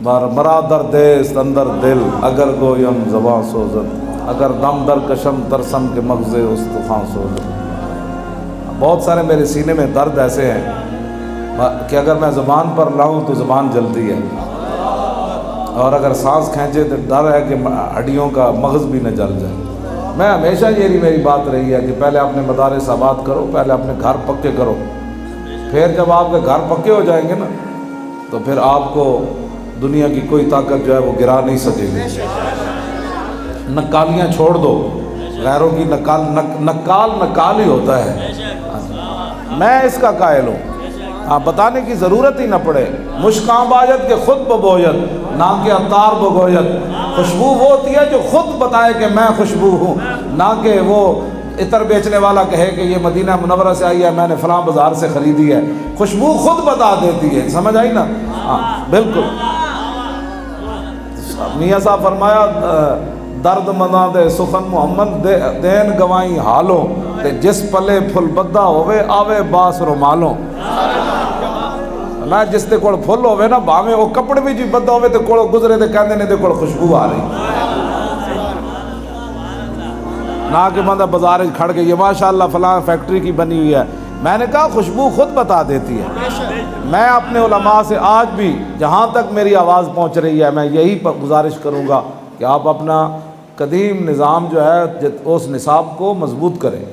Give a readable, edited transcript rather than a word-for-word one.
مرا در دیست اندر دل اگر گویم زباں سوزد اگر دم در کشم ترسم کے مغز استخوان سوزد۔ بہت سارے میرے سینے میں درد ایسے ہیں کہ اگر میں زبان پر لاؤں تو زبان جلتی ہے، اور اگر سانس کھینچے تو ڈر ہے کہ ہڈیوں کا مغز بھی نہ جل جائے۔ میں ہمیشہ یہ میری بات رہی ہے کہ پہلے اپنے مدارس آباد کرو، پہلے اپنے گھر پکے کرو، پھر جب آپ کے گھر پکے ہو جائیں گے نا تو پھر آپ کو دنیا کی کوئی طاقت جو ہے وہ گرا نہیں سکے گی۔ نکالیاں چھوڑ دو، غیروں کی نکال ہی ہوتا ہے۔ میں اس کا قائل ہوں، بتانے کی ضرورت ہی نہ پڑے۔ مشکاں باید کہ خود ببوید نہ کہ عطار بگوید۔ خوشبو وہ ہوتی ہے جو خود بتائے کہ میں خوشبو ہوں، نہ کہ وہ عطر بیچنے والا کہے کہ یہ مدینہ منورہ سے آئی ہے، میں نے فلاں بازار سے خریدی ہے۔ خوشبو خود بتا دیتی ہے، سمجھ آئی نا؟ بالکل۔ میاں صاحب فرمایا درد منداں دے سخن محمد دین گوائیں حالوں تے جس پلے پھل بدا ہوئے آوے باس رومالوں۔ میں جس دے کول پھل ہوئے نا بھاویں وہ کپڑے بھی جی بدا ہوئے تے کول گزرے تے کہندے نے دے کول خوشبو آ رہی، نہ کہ بندہ بازار کھڑ کے یہ ماشاءاللہ فلاں فیکٹری کی بنی ہوئی ہے۔ میں نے کہا خوشبو خود بتا دیتی ہے۔ میں اپنے علماء سے آج بھی جہاں تک میری آواز پہنچ رہی ہے میں یہی گزارش کروں گا کہ آپ اپنا قدیم نظام جو ہے اس نصاب کو مضبوط کریں۔